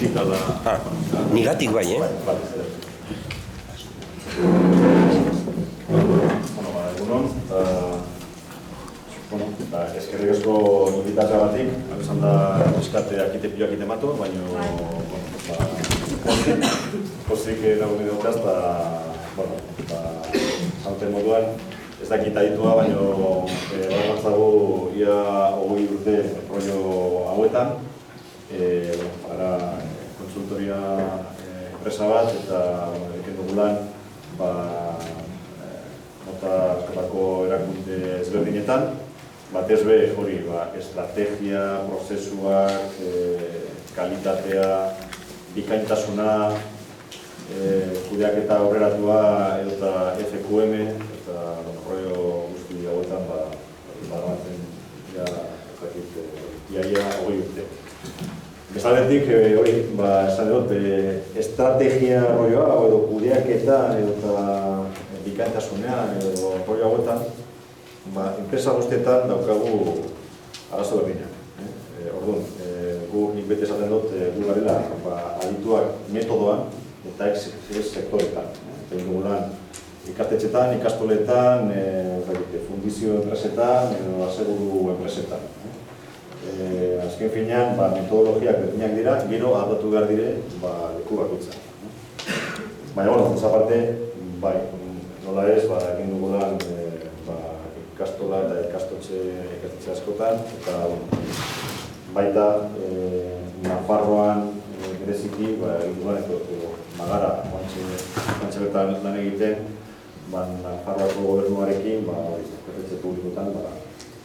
Niretik ala... Nigatik bai, eskerrik asko inbitazioagatik, izan da eskate akitepioak itematu, baina pozik lagunik daukaz, zauten moduan, ez dakit aditua, baina badantzago ia 20 urte rollo hauetan, para konsultoria enpresa bat, eta eken dugulan, nota askotako erakunde ezberdinetan, batez be hori, estrategia, prozesuak, kalitatea, bikaintasuna, kudeaketa aurreratua edota FQM, eta rollo guzti hauetan badatzen iaia 20 urte. Bezaletik hori, esan dut, estrategia rolloa, edo kudeaketa edota bikaintasunean edo rollo hauetan, enpresa guztietan daukagu arazo berdinak. Orduan, nik bete esaten dut, gu garela adituak metodoan eta ez sektoretan. Egin dugulan ikastetxetan, ikastoletan, fundizio enpresetan edo aseguru enpresetan. Azken finean, metodologiak berdinak dira, gero aldatu behar dire leku bakoitza. Baina, ez aparte, nola ez, egin dugulan ikastola eta ikastetxe askotan, eta baita Nafarroan bereziki, egin magara, guantxe bertan lan egiten, Nafarroako gobernuarekin, ikastetxe publikotan,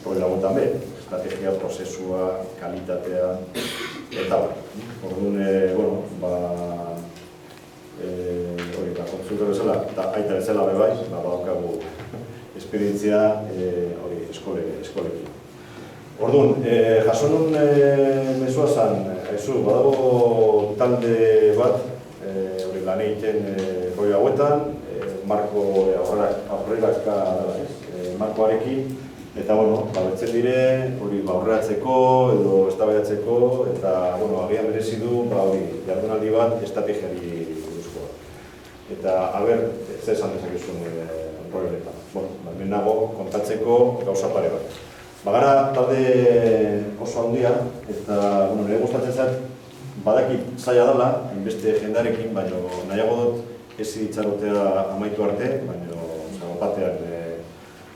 hori laguntan be, estrategia, prozesua, kalitatea, eta orduan, konsultor bezala, eta aita bezala bebai, badaukagu esperientzia eskolekin. Orduan, jaso nun mesua zan, badago talde bat, lan egiten roi hauetan, marko aurreraka markoarekin, eta betzen dire, aurreratzeko edo eztabaidatzeko, eta agian merezi du jardunaldi bat estrategiari buruzkoa. Eta, zer esan dezakezun roi honetan. Nago kontatzeko gauza pare bat. Bagara talde oso handia, eta nire gustatzen zait, badakit zaila dela, inbeste jendarekin, baina nahiago dut ez itxarotea amaitu arte, baina batean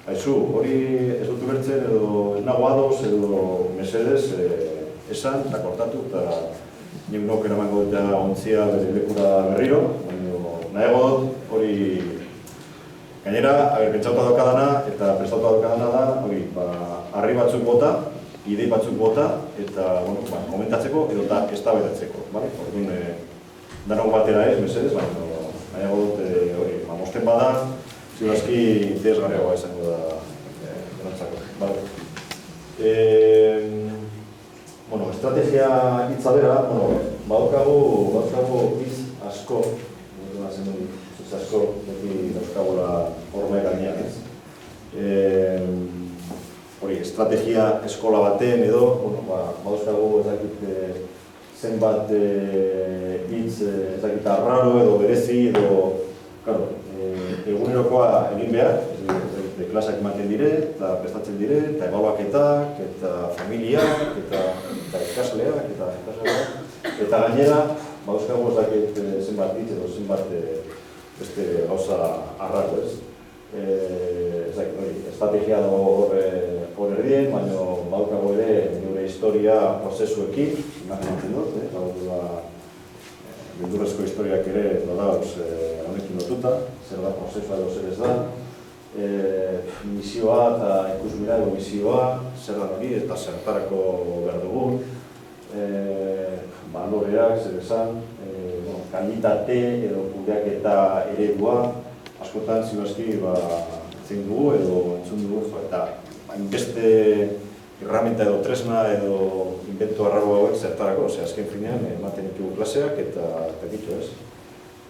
hori ez dut ubertzen edo ez nago ados edo mesedez esan eta kortatu eta nik nok eramango dut ontzia bere lekura berriro, baina nahiago dut hori gainera, pentsauta daukadana eta prestauta daukadana da, harri batzuk bota, idei batzuk bota, eta komentatzeko edo eta eztabaidatzeko. Orduan, danon batera ez, mesedez, baina nahiago dut hori, mosten bada, ziurazki interesgarriagoa izango da denontzako. Estrategia hitza bera, badaukagu hitz asko, asko, beti dauzkagula horme gainean ez. Estrategia eskola baten edo, badauzkagu ezakit zenbat hitz ezakit arraro edo berezi edo, egunerokoa egin behar, klasak ematen dire, eta prestatzen dire, eta ebaluaketak, eta familiak, eta ikasleak, eta gainera, badauzkagu ezakit zenbat hitz edo zenbat beste gauza arrako ez. Estrategia dago hor erdien, baina baukago ere gure historia prozesuekin, imaginatzen dut, beldurrezko historiak ere dauz honekin lotuta, zer da prozesua edo zer ez da, misioa eta ikusmira edo misioa, zer da hori eta zertarako behar dugun, baloreak, zer esan, kalitate edo kudeaketa eredua, askotan ziuazki zein dugu edo entzun dugu, eta beste herramienta edo tresna edo invento arraro hauek zertarako, azken finean ematen ditugu klaseak eta ditu ez.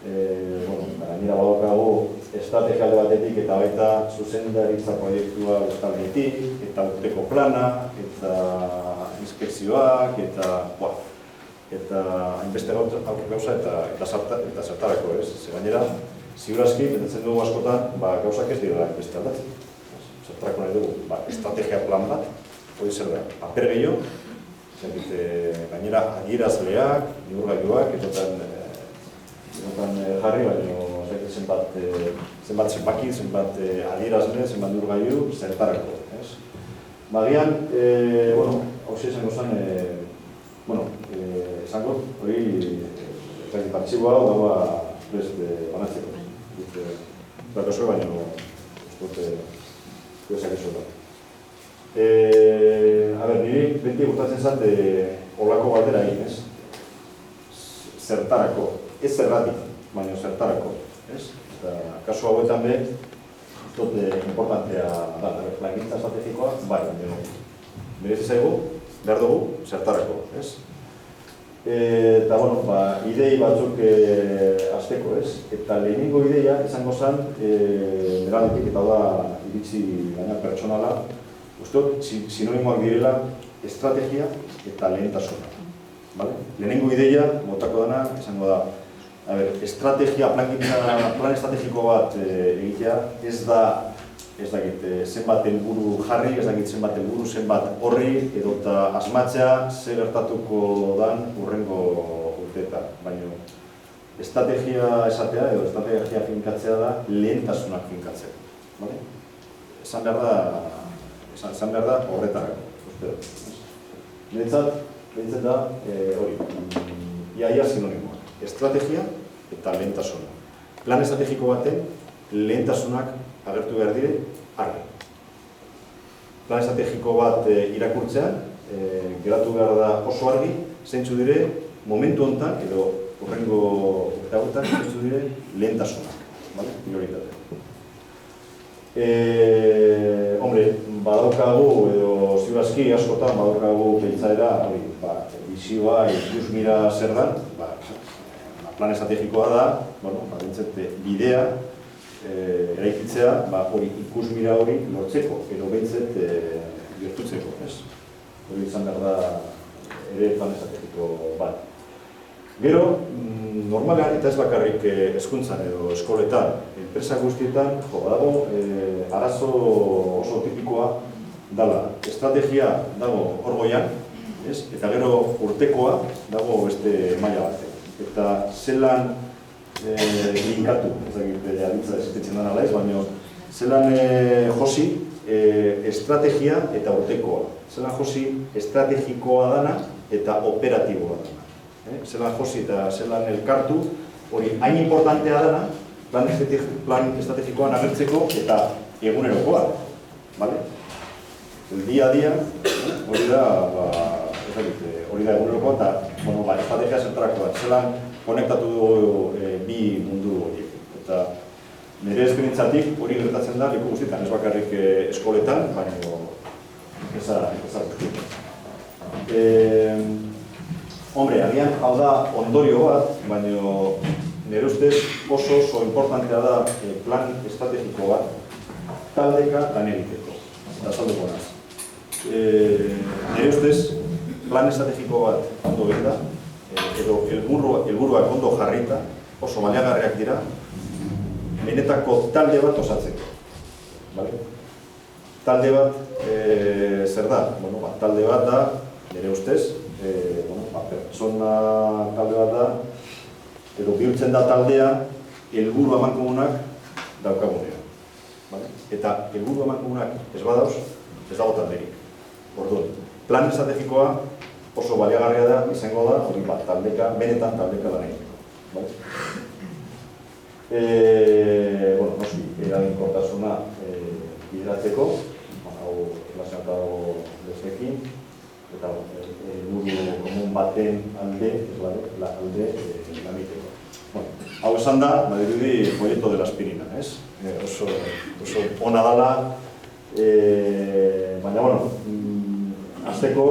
Gainera badaukagu estrategia alde batetik eta baita zuzendaritza proiektua bestaldetik, eta urteko plana, eta inspekzioak, eta eta hainbeste gauza eta zertarako, ez? Ze gainera, ziurazki, betatzen dugu askotan, gauzak ez dira hainbeste aldatzen. Zertarako nahi dugu, estrategia plan bat, hori zer da, paper gehiago, gainera adierazleak, neurgailuak, ezotan jarri, baina zenbat zenbaki, zenbat adierazle, zenbat neurgailu, zertarako. Bagian, hausia izango zen, esango, hori partziboa hau dagoa prest banatzeko. Bakaso, baina uste kuesak eso da. Niri beti gustatzen zat olako galdera egin, ez? Zertarako, ez zergatik, baina zertarako, ez? Eta kasu hauetan be, importantea da, plangintza estrategikoa, bai, merezi zaigu, behar dugu, zertarako, ez? Eta, idei batzuk hasteko, ez? Eta lehenengo ideia, izango zen, neraletik eta da iritsi baina pertsonala, usteot, sinonimoak direla estrategia eta lehentasuna. Lehenengo ideia, botako dana, izango da, estrategia, plan estrategiko bat egitea, ez dakit zenbat helburu jarri, ez dakit zenbat helburu, zenbat horri, edota asmatzea zer gertatuko dan hurrengo urteetan. Baina estrategia esatea edo estrategia finkatzea da lehentasunak finkatzea. Esan behar da horretarako. Behintzat da hori, iaia sinonimoa. Estrategia eta lehentasuna. Plan estrategiko baten lehentasunak agertu behar dire argi. Plan estrategiko bat irakurtzean, geratu behar da oso argi, zeintzu dire momentu honetan, edo hurrengo urte hauetan, zeintzu dire lehentasunak, prioritatea. Badaukagu, edo ziurazki askotan, badaukagu pentsaera, bizioa, ikusmira zer da, plan estrategikoa da, bidea eraikitzea, hori ikusmira hori lortzeko, edo behintzet gertutzeko, ez? Hori izan behar da ere plan estrategiko bat. Gero, normalean eta ez bakarrik hezkuntzan edo eskoletan, enpresa guztietan, badago arazo oso tipikoa dala. Estrategia dago hor goian, eta gero urtekoa dago beste maila batean. Eta zelan linkatu, aditza existitzen dena laiz, baina zelan josi estrategia eta urtekoa. Zelan josi estrategikoa dana eta operatiboa dana. Zelan josi eta zelan elkartu, hori hain importantea dana, plan estrategikoan agertzeko eta egunerokoa. El día a día, hori da egunerokoa eta estrategia zertarako da. Zelan konektatu dugu bi mundu horiek. Eta nire esperientzatik hori gertatzen da leku guztietan, ez bakarrik eskoletan, baina agian hau da ondorio bat, baina nire ustez oso importantea da plan estrategiko bat taldeka lan egiteko. Eta salduko naz. Nire ustez plan estrategiko bat ondo behar da, edo helburuak ondo jarrita, oso baliagarriak dira, benetako talde bat osatzeko. Talde bat zer da? Talde bat da, nire ustez, pertsona talde bat da, edo bihurtzen da taldea, helburu amankomunak daukagunean. Eta helburu amankomunak ez badauz, ez dago talderik. Orduan, plan estrategikoa oso baliagarria da, izango da, hori bat, benetan taldeka lan egiteko. Noski, eraginkortasuna bideratzeko, hau erlazionata dago dezekin, eta helburu komun baten alde lan egiteko. Hau esan da, badirudi, proiektu de la aspirina, ez? Oso ona dala, baina, hasteko,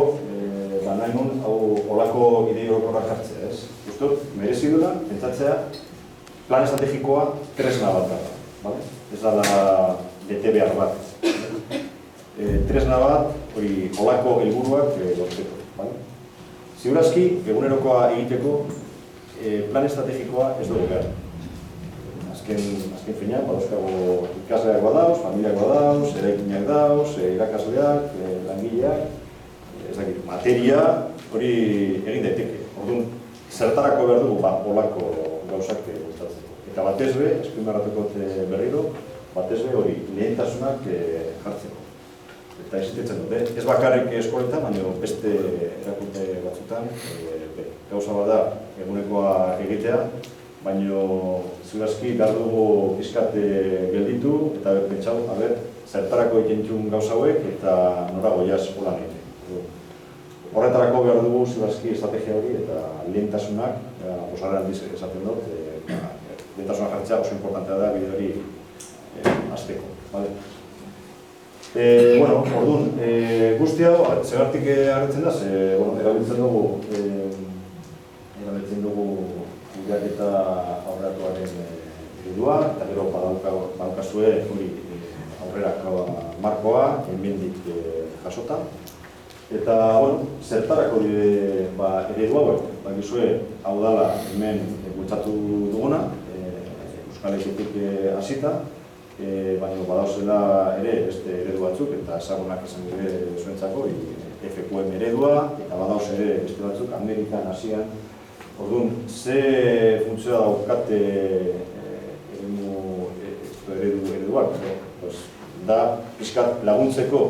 nahi nun, hau olako idei orokorrak hartzea, ez? Uztot, merezi dula, pentsatzea, plan estrategikoa tresna bat da, ez da bete behar bat. Tresna bat, hori olako helburuak lortzeko. Ziurazki, egunerokoa egiteko plan estrategikoa ez dugu behar. Azken finean, badauzkago ikasleak badauz, familiak badauz, eraikinak dauz, irakasleak, langileak, ez dakit, materia, hori egin daiteke. Orduan, zertarako behar dugu, olako gauzak gustatzeko. Eta batez be, azpimarratuko berriro, batez be hori lehentasunak jartzeko. Eta existitzen dute, ez bakarrik eskoletan, baina beste erakunde batzutan, gauza bat da egunekoa egitea, baina ziurazki behar dugu pixkat gelditu eta pentsau, zertarako egiten gauza hauek eta nora goiaz holan egiten. Horretarako behar dugu ziurazki estrategia hori eta lehentasunak, osarrean diz esaten dut, lehentasunak jartzea oso importantea da bide hori hasteko. Orduan, guzti hau, zegartik harritzen da, erabiltzen dugu kudeaketa aurreratuaren eredua, eta gero badaukazue hori aurrerako markoa, hemendik jasota. Eta, zertarako dire eredu hauek, bakizue hau dala hemen bultzatu duguna, Euskal Herritik hasita, baina badauzela ere beste eredu batzuk eta ezagunak izan dire zuentzako FQM eredua eta badauz ere beste batzuk Amerikan, Asian. Orduan, ze funtzioa daukate ereduak? Da, pixkat laguntzeko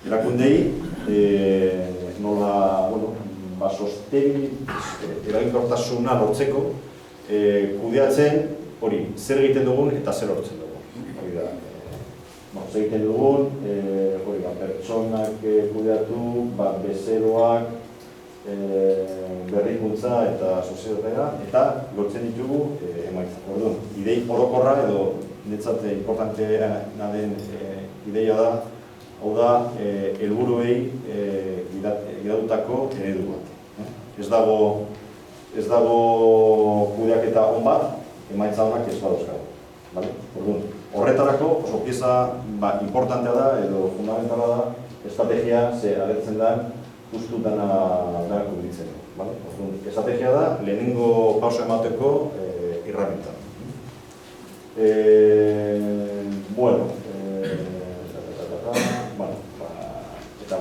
erakundei nola, sostegi eraginkortasuna lortzeko kudeatzen hori zer egiten dugun eta zer lortzen dugun. Zer egiten dugun, pertsonak kudeatu, bezeroak, berrikuntza eta sozietatea, eta lortzen ditugu emaitzak. Orduan, idei orokorra edo netzat importanteena den ideia da, hau da, helburuei gidatutako eredu bat. Ez dago kudeaketa on bat, emaitza honak ez badauzkago. Orduan, horretarako oso pieza importantea da edo fundamentala da estrategia ze agertzen da justu dana kubritzen. Estrategia da lehenengo pauso emateko herramienta. Eta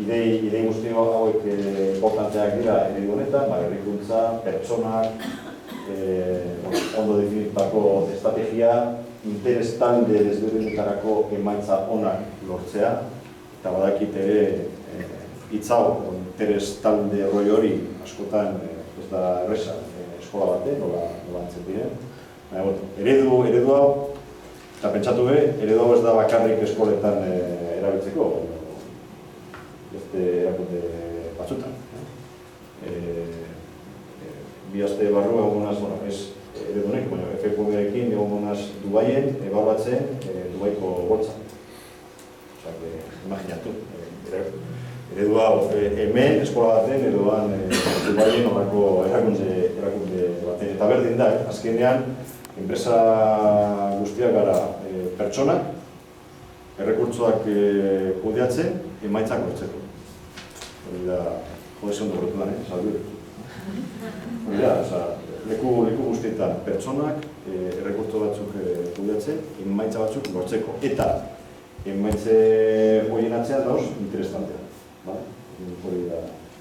idei guzti hauek importanteak dira eredu honetan, berrikuntza, pertsonak, ondo definitutako estrategia, interes talde desberdinetarako emaitza onak lortzea, eta badakit ere hitz hau, interes talde hori askotan ez da erresa eskola batean, nola antzen diren. Eredu hau, eta pentsatu eredu hau ez da bakarrik eskoletan erabiltzeko, beste erakunde batzutan. Bi aste barru egonaz, ez eredunek, baina FQM-ekin egonaz Dubaien, ebaluatzen Dubaiko boltza. Imaginatu, eredu hau hemen eskola baten edoan Dubaien horrako erakunde baten. Eta berdin da, azkenean, enpresa guztiak gara pertsonak, errekurtsoak kudeatzen, emaitzak lortzeko. Hori da, jode ondo horretu da, salbide. Leku guztietan pertsonak, errekurtso batzuk kudeatzen, emaitza batzuk lortzeko. Eta emaitze horien atzean dauz, interesantea.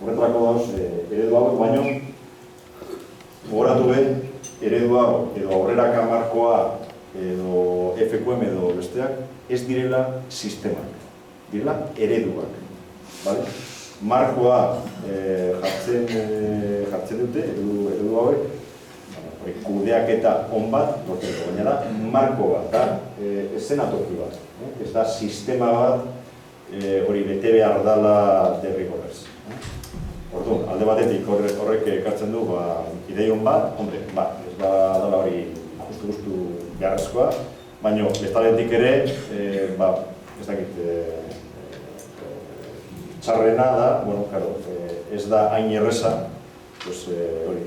Horretarako dauz, eredu hauek baino, gogoratu eredu hau, edo aurreraka markoa, edo FQM edo besteak, ez direla sistemak, direla ereduak. Markoa jartzen dute, eredu hauek, kudeaketa on bat, baina da, marko bat, da, eszenatoki bat. Ez da, sistema bat, hori bete behar dala derrigorrez. Orduan, alde batetik horrek ekartzen du, ideion bat, ez da dala hori justu beharrezkoa, baina bestaletik ere, ez dakit, txarrena da, ez da hain erreza, hori,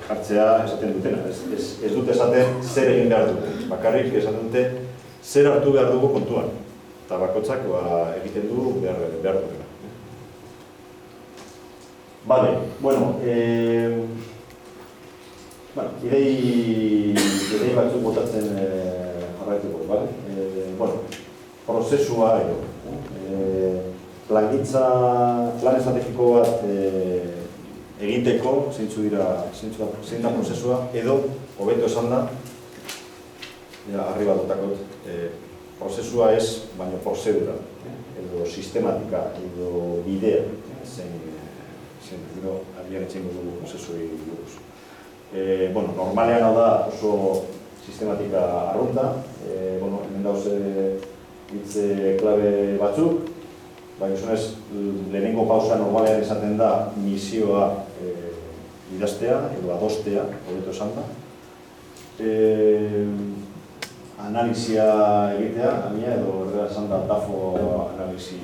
jartzea esaten dutena. Ez dute esaten zer egin behar dugu, bakarrik esaten dute zer hartu behar dugu kontuan. Eta bakotzak egiten du behar duguna. Vale, bueno, idei batzuk botatzen jarraituko, bale? Bueno, prozesua edo, plan estrategiko bat egiteko, zein da prozesua, edo, hobeto esan da, arriba dotakot, prozesua ez, baina prozedura, edo sistematika, edo bidea, gero agian etxengo dugu prozesui buruz. Normalean hau da oso sistematika arrunta, hemen dauz hitz klabe batzuk, baina zonez lehenengo pausa normalean izaten da misioa idaztea edo adostea, hobeto esan da. Analizia egitea, edo horrela esan da DAFO analisi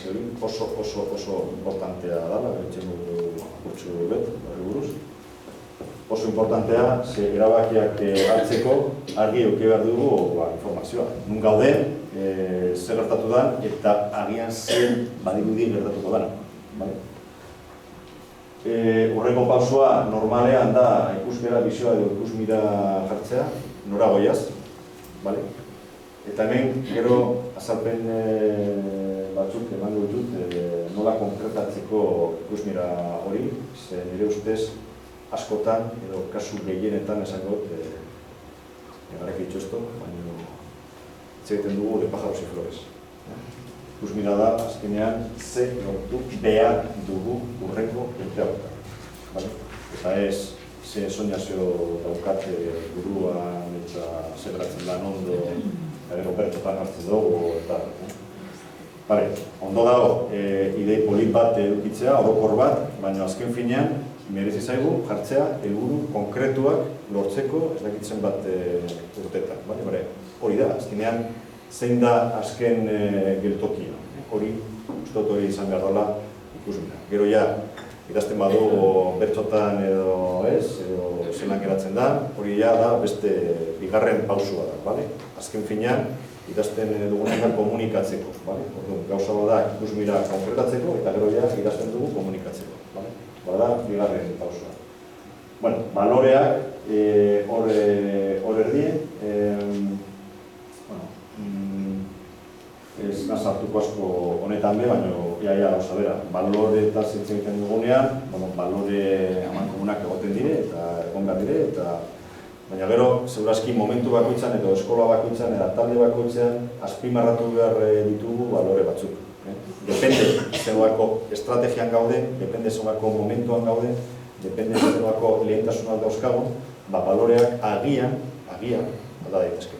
hori, oso importantea dela, betxen dugu gutxu bet, barri buruz. Oso importantea, ze erabakiak hartzeko argi euki behar dugu informazioa. Nun gauden, zer gertatu den, eta agian zer badirudi gertatuko dena. Horreko pausua normalean da ikusmira bizioa edo ikusmira jartzea, nora goiaz. Eta hemen, gero azalpen batzuk emango ditut nola konkretatzeko ikusmira hori, ze nire ustez askotan edo kasu gehienetan esangot egarek itxosto, baina egiten dugu de pájaros y flores. Ikusmira da, azkenean, ze lortu behar dugu urrengo urteagotan. Eta ez, ze soñazio daukat buruan eta zebratzen lan ondo gero bertotan hartzen dugu eta ondo dago idei polit bat edukitzea, orokor bat, baina azken finean merezi zaigu jartzea helburu konkretuak lortzeko ez dakitzen bat urtetan. Hori da, azkenean zein da azken geltokia. Hori, uste hori izan behar dela ikusmena. Gero ja, idazten badu bertsotan edo ez, edo zelan geratzen da, hori ja da beste bigarren pausua da, azken finean idazten dugunean komunikatzeko, gauza da ikusmira konkretatzeko eta gero ja idazten dugu komunikatzeko, da bigarren pausua. Baloreak hor erdien, ez nazartuko asko honetan be, baina iaia gauza bera. Balore eta zitzen egiten dugunean, balore amankomunak egoten dire eta egon behar dire, baina gero, segurazki momentu bakoitzan edo eskola bakoitzan eta talde bakoitzean azpimarratu behar ditugu balore batzuk. Depende zegoako estrategian gaude, depende zegoako momentuan gaude, depende zegoako lehentasunak dauzkagu, baloreak agian, alda daitezke.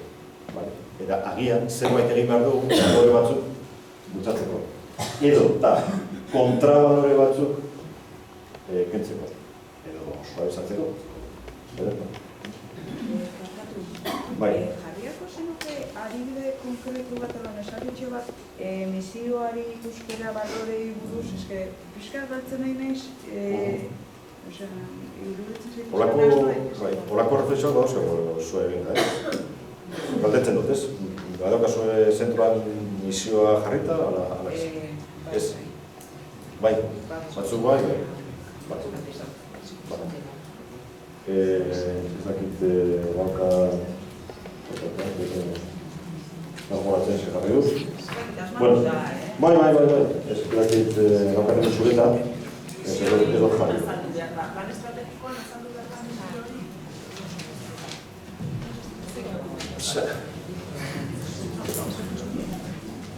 Eta agian, zerbait egin behar dugu, balore batzuk bultzatzeko. Edo, eta kontrabalore batzuk kentzeko. Edo, suabizatzeko. Jarriako zenuke adibide konkretu bat edo mesagitxo bat misioari ikuskera balorei buruz, eske pixka galtzen nahi naiz, iruditzen zaitu Olako reflexioak dauzko zua egin da, galdetzen dut, ez? Badaukazu zentroan misioa jarrita, ala ez? Ez? Bai, batzuk bai, ez dakit banka nagoratzen ze jarri dut. Bai, ez dakit bankaten zureta, ez dut jarri.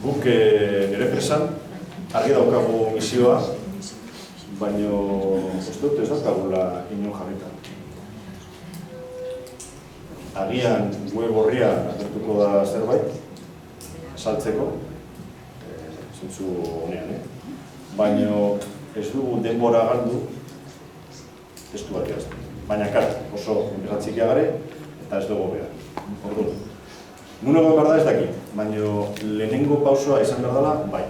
Guk nire presan argi daukagu misioa, baina ez dut ez daukagula inon jarrita. Agian web horria agertuko da zerbait, saltzeko, zentzu honean, baina ez dugu denbora galdu testu bat idazten. Baina oso enpresatzikia gare eta ez dugu behar. Orduan, nun egon behar da ez dakit, baina lehenengo pausua izan behar dela, bai.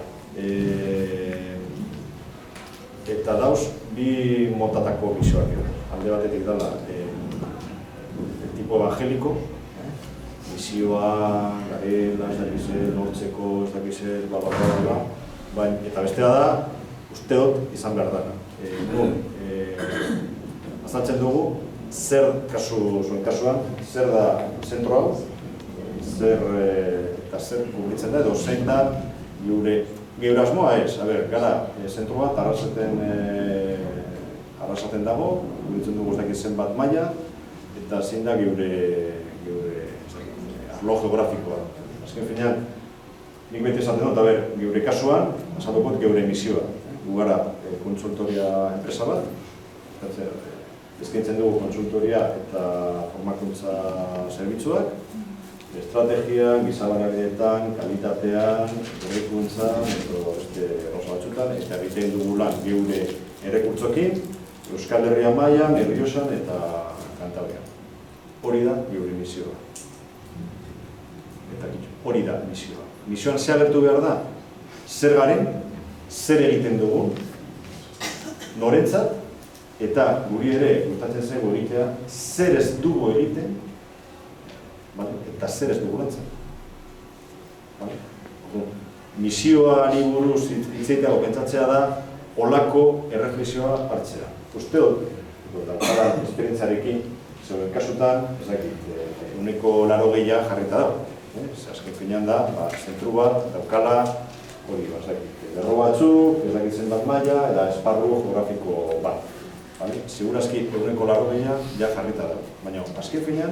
Eta dauz, bi motatako misioak edo. Alde batetik dela, tipo evangeliko, misioa, garela, ez dakize, lortzeko, ez dakize, eta bestea da, usteot izan behar dena. azaltzen dugu, zer zuen kasuan, zer da zentro hau, zer kubritzen da, edo zein da geure asmoa ez. Gara, zentro bat arrasaten dago, kubritzen dugu ez dakit zenbat maila, eta zein da geure arlo geografikoa. Azken finean, nik beti esaten dut, geure kasuan, azaldukot geure misioa. Gu gara konsultoria enpresa bat, eskaintzen dugu konsultoria eta formakuntza zerbitzuak, estrategian, gizabanarietan, kalitatean, berrikuntzan, edo beste gauza batzutan, eta egiten dugu lan geure errekurtzokin, Euskal Herria mailan, Errioxan eta Kantabrian. Hori da geure misioa. Eta hori da misioa. Misioan ze agertu behar da? Zer garen, zer egiten dugu, norentzat, eta guri ere gustatzen zaigu egitea, zer ez dugu egiten, eta zer ez dugu lantzat. Misioari buruz hitzeiteago pentsatzea da, holako erreflexioa hartzea. Uste dut, daukala esperientzarekin, zeuden kasutan, ez dakit, 80% jarrita dago. Azken finean da, zentru bat, daukala, hori, ez dakit, lerro batzuk, ez dakit zenbat maila, eta esparru geografiko bat. Segurazki 80% ja jarrita dago. Baina, azken finean,